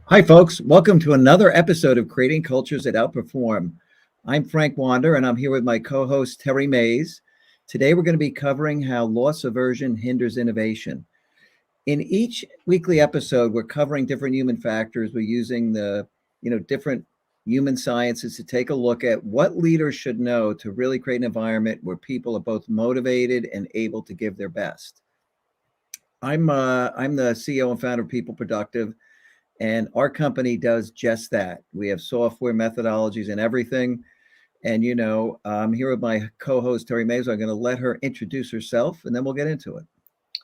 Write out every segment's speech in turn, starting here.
Hi, folks. Welcome to another episode of Creating Cultures that Outperform. I'm Frank Wander, and I'm here with my co host, Terri Mays. Today, we're going to be covering how loss aversion hinders innovation. In each weekly episode, we're covering different human factors. We're using the different human sciences to take a look at what leaders should know to really create an environment where people are both motivated and able to give their best. I'm the CEO and founder of PeopleProductive. And our company does just that. We have software methodologies and everything. And, I'm here with my co host, Terri Mays. I'm going to let her introduce herself and then we'll get into it.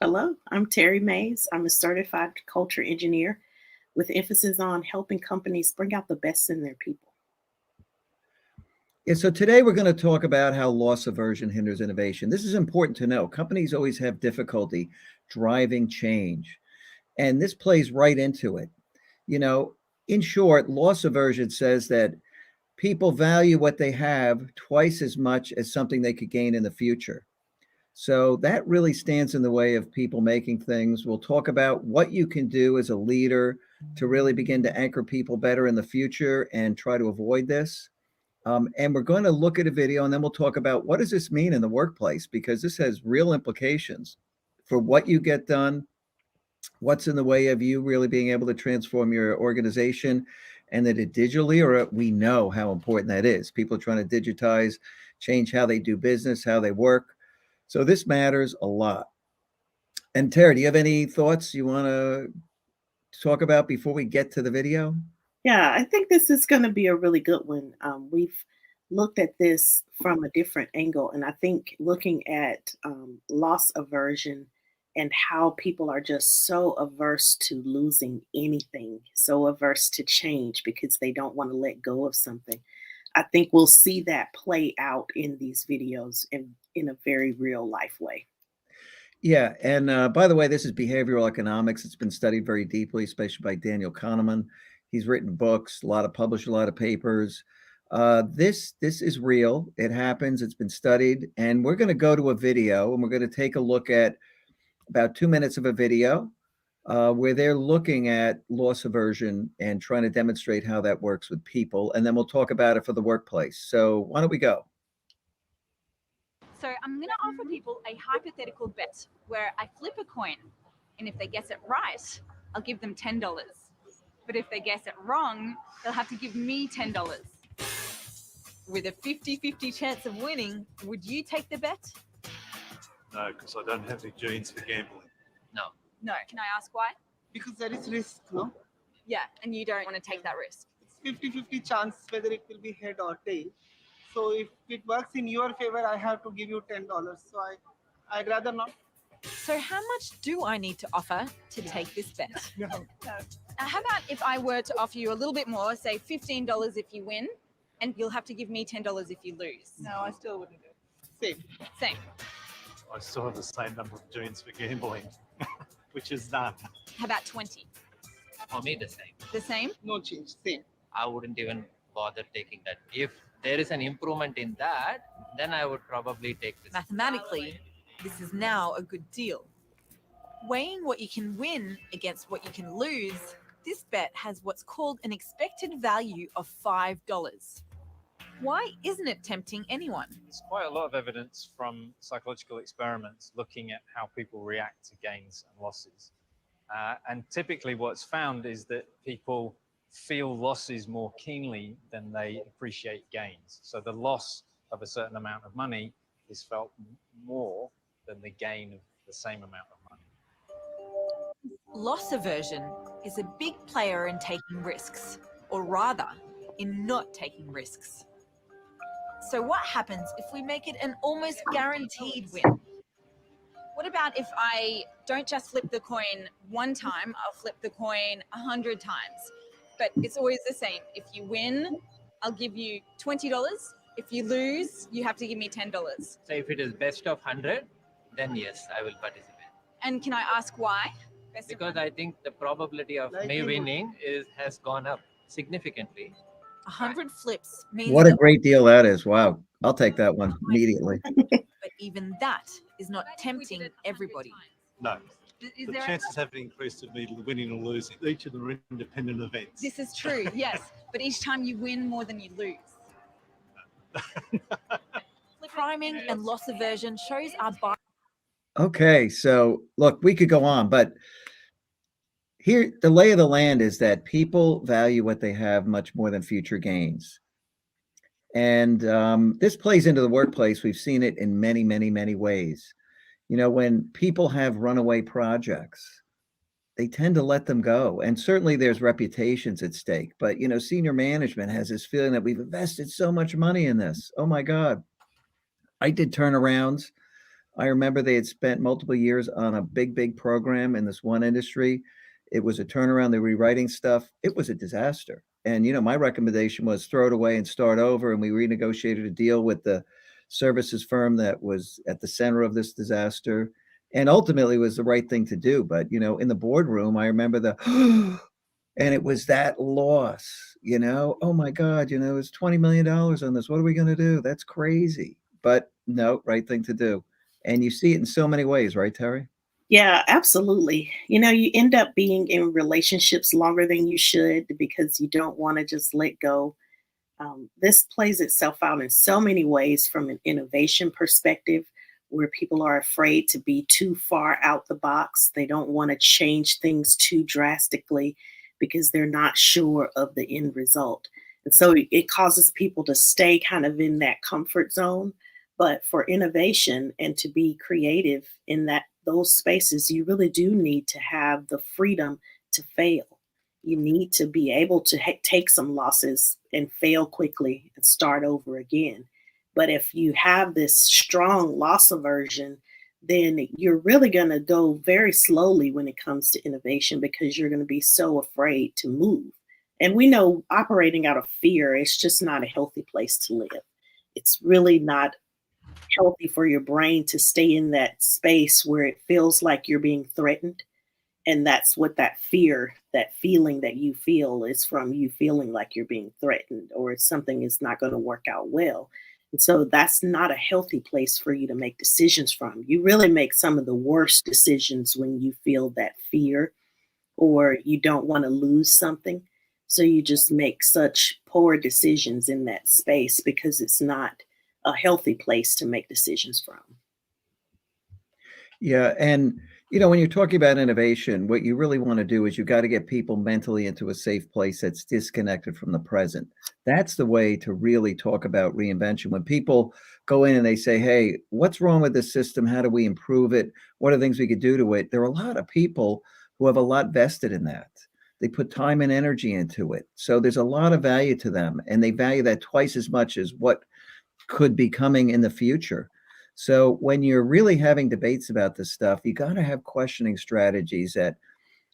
Hello, I'm Terri Mays. I'm a certified culture engineer with emphasis on helping companies bring out the best in their people. Yeah, so today we're going to talk about how loss aversion hinders innovation. This is important to know. Companies always have difficulty driving change, and this plays right into it. In short, loss aversion says that people value what they have twice as much as something they could gain in the future. So that really stands in the way of people making things. We'll talk about what you can do as a leader to really begin to anchor people better in the future and try to avoid this. And we're going to look at a video and then we'll talk about what does this mean in the workplace, because this has real implications for what you get done, what's in the way of you really being able to transform your organization, and that it digitally, or we know how important that is. People are trying to digitize, change how they do business, how they work. So this matters a lot. And Terri, do you have any thoughts you want to talk about before we get to the video? Yeah, I think this is going to be a really good one. We've looked at this from a different angle, and I think looking at loss aversion and how people are just so averse to losing anything, so averse to change because they don't want to let go of something. I think we'll see that play out in these videos in a very real life way. Yeah, and by the way, this is behavioral economics. It's been studied very deeply, especially by Daniel Kahneman. He's written books, published a lot of papers. This is real. It happens. It's been studied, and we're going to go to a video, and we're going to take a look at about 2 minutes of a video where they're looking at loss aversion and trying to demonstrate how that works with people, and then we'll talk about it for the workplace. So why don't we go? So I'm going to offer people a hypothetical bet where I flip a coin, and if they guess it right, I'll give them $10. But if they guess it wrong, they'll have to give me $10. With a 50-50 chance of winning, would you take the bet? No, because I don't have the genes for gambling. No. Can I ask why? Because there is risk, no? Yeah, and you don't want to take that risk. It's 50-50 chance whether it will be head or tail. So if it works in your favor, I have to give you $10. So I'd rather not. So how much do I need to offer to take this bet? No. How about if I were to offer you a little bit more, say $15 if you win, and you'll have to give me $10 if you lose? No, I still wouldn't do it. Same. I still have the same number of genes for gambling, which is none. How about 20? For me, the same. The same? No change, same. I wouldn't even bother taking that. If there is an improvement in that, then I would probably take this. Mathematically, this is now a good deal. Weighing what you can win against what you can lose, this bet has what's called an expected value of $5. Why isn't it tempting anyone? There's quite a lot of evidence from psychological experiments looking at how people react to gains and losses. And typically what's found is that people feel losses more keenly than they appreciate gains. So the loss of a certain amount of money is felt more than the gain of the same amount of money. Loss aversion is a big player in taking risks, or rather, in not taking risks. So what happens if we make it an almost guaranteed win? What about if I don't just flip the coin one time, I'll flip the coin 100 times? But it's always the same. If you win, I'll give you $20. If you lose, you have to give me $10. So if it is best of 100, then yes, I will participate. And can I ask why? Because I think the probability of me winning has gone up significantly. 100 flips means What a great deal that is. Wow. I'll take that one immediately. But even that is not tempting everybody. No. Is The there chances haven't increased of me winning or losing. Each of them are independent events. This is true, yes. But each time you win more than you lose. Priming and loss aversion shows our bias. Okay, so look, we could go on, but here the lay of the land is that people value what they have much more than future gains. And this plays into the workplace. We've seen it in many, many, many ways. You know, when people have runaway projects, they tend to let them go. And certainly there's reputations at stake. But, you know, senior management has this feeling that we've invested so much money in this. Oh my God. I did turnarounds. I remember they had spent multiple years on a big, big program in this one industry. It was a turnaround. They were rewriting stuff. It was a disaster. And, you know, my recommendation was throw it away and start over. And we renegotiated a deal with the services firm that was at the center of this disaster. And ultimately it was the right thing to do. But, you know, in the boardroom, I remember the, and it was that loss, you know, oh my God, you know, it's $20 million on this. What are we going to do? That's crazy. But no, right thing to do. And you see it in so many ways, right, Terry? Yeah, absolutely. You know, you end up being in relationships longer than you should because you don't want to just let go. This plays itself out in so many ways from an innovation perspective, where people are afraid to be too far out the box. They don't want to change things too drastically because they're not sure of the end result. And so it causes people to stay kind of in that comfort zone. But for innovation and to be creative in those spaces, you really do need to have the freedom to fail. You need to be able to take some losses and fail quickly and start over again. But if you have this strong loss aversion, then you're really going to go very slowly when it comes to innovation because you're going to be so afraid to move. And we know operating out of fear is just not a healthy place to live. It's really not healthy for your brain to stay in that space where it feels like you're being threatened. And that's what that fear, that feeling that you feel is from you feeling like you're being threatened or something is not going to work out well. And so that's not a healthy place for you to make decisions from. You really make some of the worst decisions when you feel that fear or you don't want to lose something. So you just make such poor decisions in that space because it's not a healthy place to make decisions from. Yeah. And, you know, when you're talking about innovation, what you really want to do is you got to get people mentally into a safe place that's disconnected from the present. That's the way to really talk about reinvention. When people go in and they say, hey, what's wrong with this system? How do we improve it? What are things we could do to it? There are a lot of people who have a lot vested in that. They put time and energy into it. So there's a lot of value to them, and they value that twice as much as what could be coming in the future. So when you're really having debates about this stuff, you got to have questioning strategies that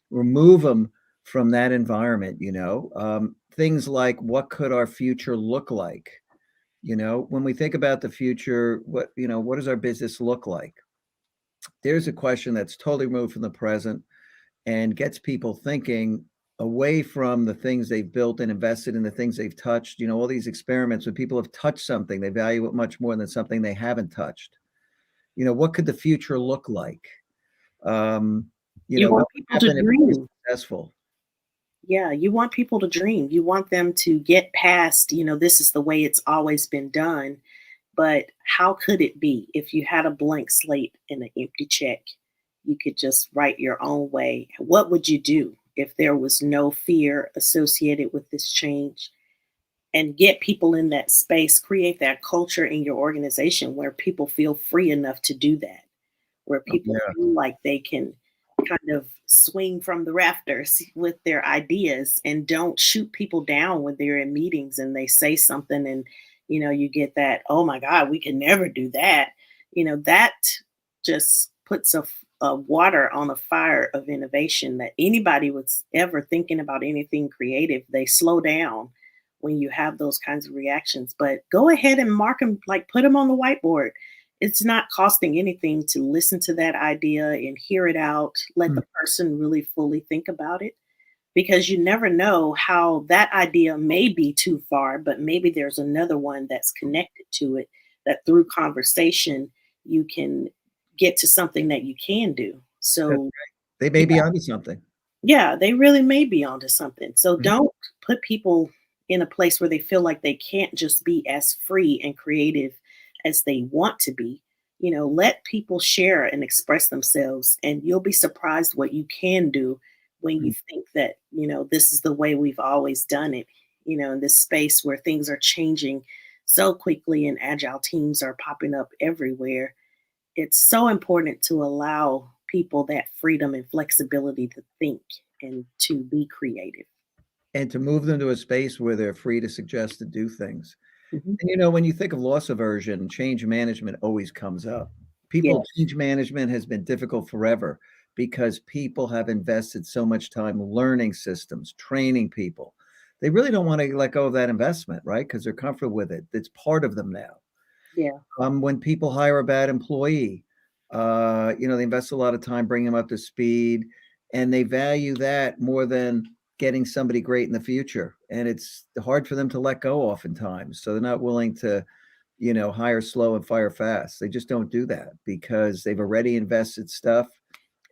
remove them from that environment. You know, things like what could our future look like? You know, when we think about the future, what does our business look like? There's a question that's totally removed from the present and gets people thinking away from the things they've built and invested in, the things they've touched. You know, all these experiments, when people have touched something, they value it much more than something they haven't touched. You know, what could the future look like? You want what people to happened if it was dream. successful? Yeah, you want people to dream. You want them to get past, this is the way it's always been done. But how could it be if you had a blank slate and an empty check? You could just write your own way. What would you do if there was no fear associated with this change? And get people in that space, create that culture in your organization where people feel free enough to do that, where people Yeah. feel like they can kind of swing from the rafters with their ideas and don't shoot people down when they're in meetings and they say something and you get that, oh my God, we can never do that. That just puts a water on a fire of innovation that anybody was ever thinking about anything creative. They slow down when you have those kinds of reactions. But go ahead and mark them, like put them on the whiteboard. It's not costing anything to listen to that idea and hear it out. Let the person really fully think about it, because you never know how that idea may be too far, but maybe there's another one that's connected to it that through conversation you can get to something that you can do. That's So They may be onto something. Yeah, they really may be onto something. So Mhm. don't put people in a place where they feel like they can't just be as free and creative as they want to be. Let people share and express themselves, and you'll be surprised what you can do when you Mm. think that, this is the way we've always done it, in this space where things are changing so quickly and agile teams are popping up everywhere. It's so important to allow people that freedom and flexibility to think and to be creative. And to move them to a space where they're free to suggest to do things. Mhm. And, when you think of loss aversion, change management always comes up. Yes. Change management has been difficult forever because people have invested so much time learning systems, training people. They really don't want to let go of that investment, right? Because they're comfortable with it. It's part of them now. Yeah. When people hire a bad employee, they invest a lot of time bringing them up to speed, and they value that more than getting somebody great in the future. And it's hard for them to let go oftentimes. So they're not willing to, hire slow and fire fast. They just don't do that because they've already invested stuff,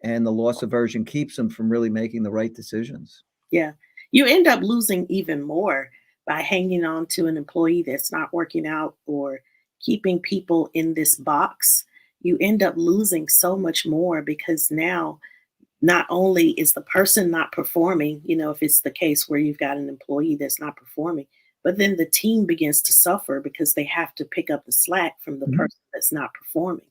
and the loss aversion keeps them from really making the right decisions. Yeah. You end up losing even more by hanging on to an employee that's not working out or keeping people in this box. You end up losing so much more because now not only is the person not performing, if it's the case where you've got an employee that's not performing, but then the team begins to suffer because they have to pick up the slack from the Mhm. person that's not performing.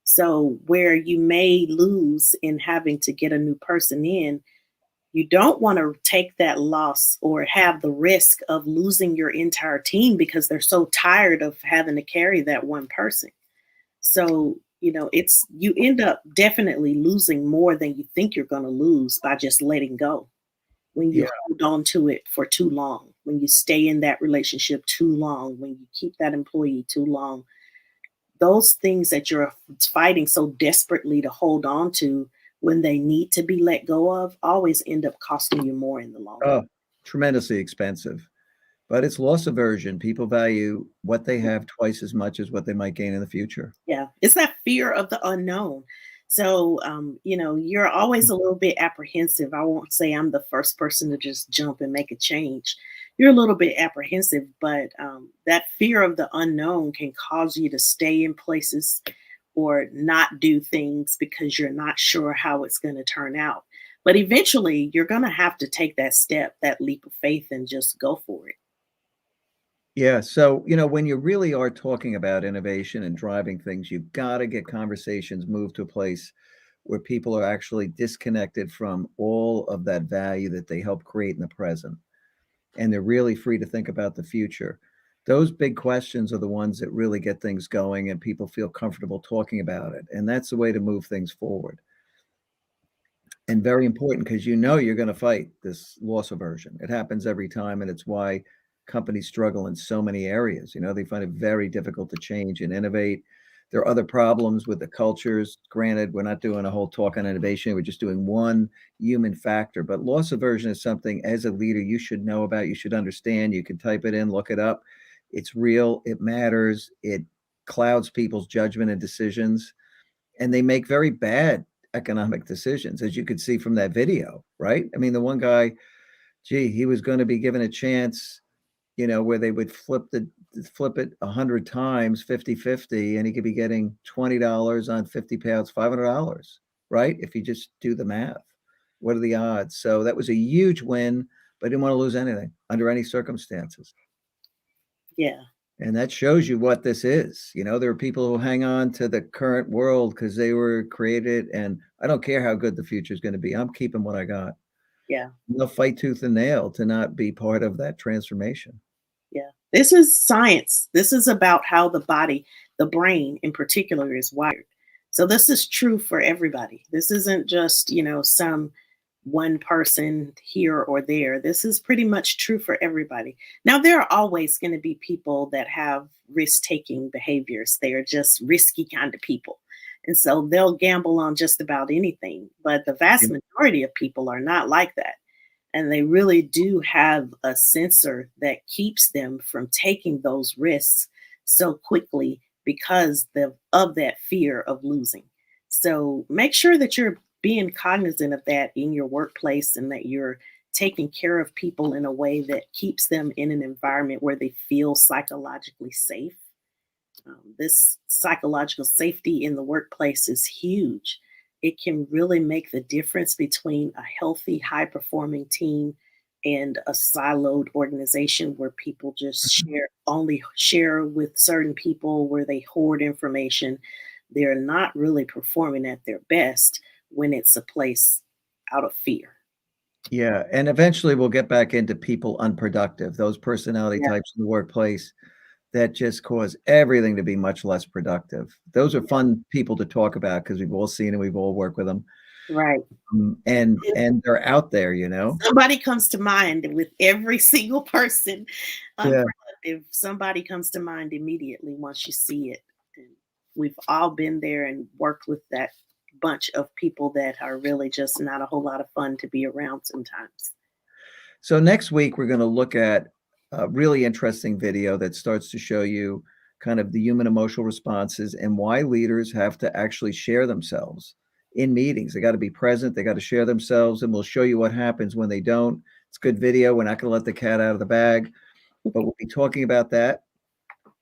So, where you may lose in having to get a new person in, you don't want to take that loss or have the risk of losing your entire team because they're so tired of having to carry that one person. So, it's you end up definitely losing more than you think you're going to lose by just letting go. When you Yeah. hold on to it for too long, when you stay in that relationship too long, when you keep that employee too long, those things that you're fighting so desperately to hold on to when they need to be let go of always end up costing you more in the long run. Oh, tremendously expensive. But it's loss aversion. People value what they have twice as much as what they might gain in the future. Yeah, it's that fear of the unknown. So, you're always a little bit apprehensive. I won't say I'm the first person to just jump and make a change. You're a little bit apprehensive, but that fear of the unknown can cause you to stay in places or not do things because you're not sure how it's going to turn out. But eventually, you're going to have to take that step, that leap of faith, and just go for it. Yeah. So, when you really are talking about innovation and driving things, you've got to get conversations moved to a place where people are actually disconnected from all of that value that they help create in the present. And they're really free to think about the future. Those big questions are the ones that really get things going and people feel comfortable talking about it. And that's the way to move things forward. And very important because you're going to fight this loss aversion. It happens every time, and it's why companies struggle in so many areas. They find it very difficult to change and innovate. There are other problems with the cultures. Granted, we're not doing a whole talk on innovation. We're just doing one human factor. But loss aversion is something as a leader you should know about, you should understand. You can type it in, look it up. It's real, it matters, it clouds people's judgment and decisions, and they make very bad economic decisions, as you could see from that video, right? I mean, the one guy, gee, he was going to be given a chance, where they would flip it 100 times, 50-50, and he could be getting $20 on 50 pounds, $500, right? If you just do the math. What are the odds? So that was a huge win, but I didn't want to lose anything under any circumstances. Yeah. And that shows you what this is. There are people who hang on to the current world because they were created, and I don't care how good the future is going to be. I'm keeping what I got. Yeah. They'll fight tooth and nail to not be part of that transformation. Yeah. This is science. This is about how the body, the brain in particular, is wired. So this is true for everybody. This isn't just, some one person here or there. This is pretty much true for everybody. Now, there are always going to be people that have risk taking behaviors. They are just risky kind of people. And so they'll gamble on just about anything. But the vast majority of people are not like that. And they really do have a sensor that keeps them from taking those risks so quickly because of that fear of losing. So make sure that you're being cognizant of that in your workplace and that you're taking care of people in a way that keeps them in an environment where they feel psychologically safe. This psychological safety in the workplace is huge. It can really make the difference between a healthy, high performing team and a siloed organization where people just only share with certain people, where they hoard information. They're not really performing at their best when it's a place out of fear. Yeah, and eventually we'll get back into people unproductive, those personality Yeah. types in the workplace that just cause everything to be much less productive. Those are fun people to talk about because we've all seen and we've all worked with them. Right. And they're out there, you know? Somebody comes to mind with every single person Yeah. unproductive. Somebody comes to mind immediately once you see it. And we've all been there and worked with that bunch of people that are really just not a whole lot of fun to be around sometimes. So next week, we're going to look at a really interesting video that starts to show you kind of the human emotional responses and why leaders have to actually share themselves in meetings. They got to be present. They got to share themselves, and we'll show you what happens when they don't. It's good video. We're not going to let the cat out of the bag, but we'll be talking about that.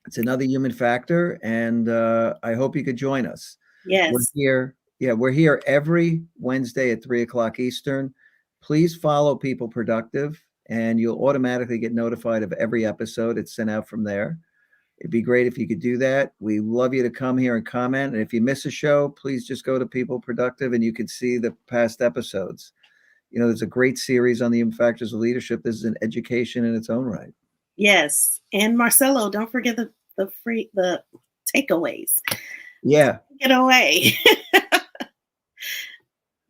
It's another human factor, and I hope you could join us. We're Yes. here. Yeah, we're here every Wednesday at 3:00 Eastern. Please follow People Productive, and you'll automatically get notified of every episode. It's sent out from there. It'd be great if you could do that. We love you to come here and comment. And if you miss a show, please just go to People Productive and you can see the past episodes. You know, there's a great series on the human factors of leadership. This is an education in its own right. Yes. And Marcelo, don't forget the takeaways. Yeah. Get away.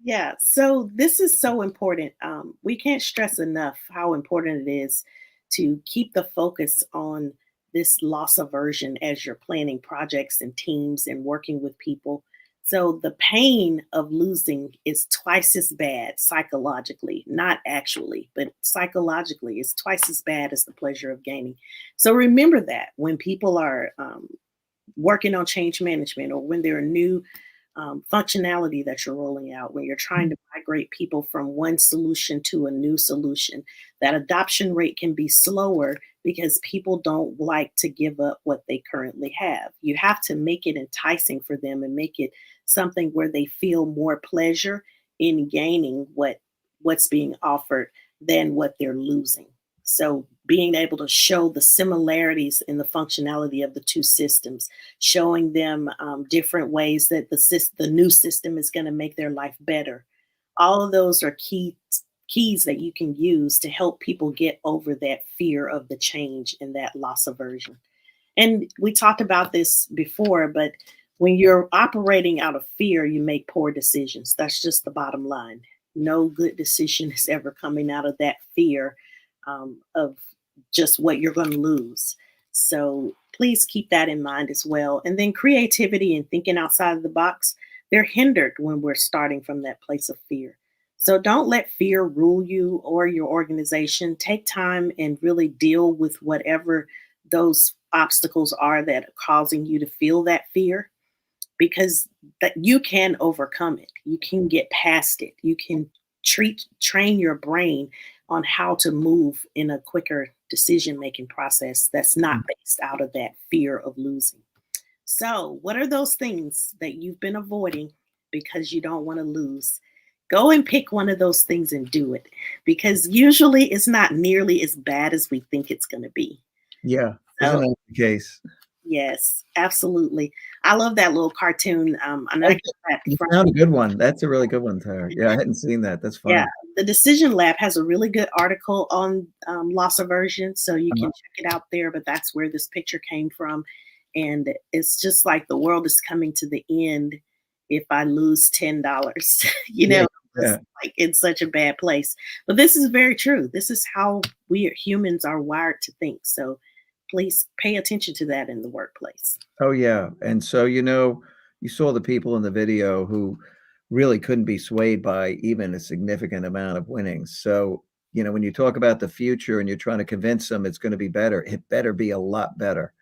Yeah. So this is so important. We can't stress enough how important it is to keep the focus on this loss aversion as you're planning projects and teams and working with people. So the pain of losing is twice as bad psychologically, not actually, but psychologically is twice as bad as the pleasure of gaining. So remember that when people are working on change management, or when there are new functionality that you're rolling out, when you're trying to migrate people from one solution to a new solution, that adoption rate can be slower because people don't like to give up what they currently have. You have to make it enticing for them and make it something where they feel more pleasure in gaining what's being offered than what they're losing. So being able to show the similarities in the functionality of the two systems, showing them different ways that the new system is going to make their life better. All of those are keys that you can use to help people get over that fear of the change and that loss aversion. And we talked about this before, but when you're operating out of fear, you make poor decisions. That's just the bottom line. No good decision is ever coming out of that fear of just what you're going to lose. So please keep that in mind as well. And then creativity and thinking outside of the box, they're hindered when we're starting from that place of fear. So don't let fear rule you or your organization. Take time and really deal with whatever those obstacles are that are causing you to feel that fear, because that you can overcome it. You can get past it. You can train your brain on how to move in a quicker decision-making process that's not based out of that fear of losing. So what are those things that you've been avoiding because you don't want to lose? Go and pick one of those things and do it, because usually it's not nearly as bad as we think it's going to be. Yeah. Isn't that the case? Yes, absolutely. I love that little cartoon. And I get that You from, found a good one. That's a really good one, Tara. Yeah, I hadn't seen that. That's funny. yeah, the Decision Lab has a really good article on loss aversion, so you can check it out there. But that's where this picture came from, and it's just like the world is coming to the end if I lose $10. You know, Yeah. it's like in such a bad place. But this is very true. This is how we humans are wired to think. So please pay attention to that in the workplace. Oh, yeah. And so, you know, you saw the people in the video who really couldn't be swayed by even a significant amount of winnings. So, you know, when you talk about the future and you're trying to convince them it's going to be better, it better be a lot better,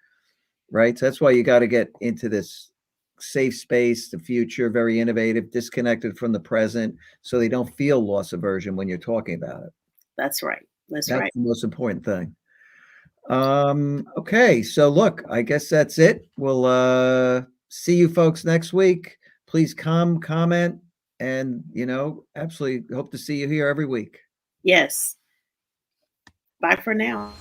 right? So that's why you got to get into this safe space, the future, very innovative, disconnected from the present, so they don't feel loss aversion when you're talking about it. That's right. That's That's right. the most important thing. Okay, so look, I guess that's it. We'll see you folks next week. Please comment, and absolutely hope to see you here every week. Yes. Bye for now.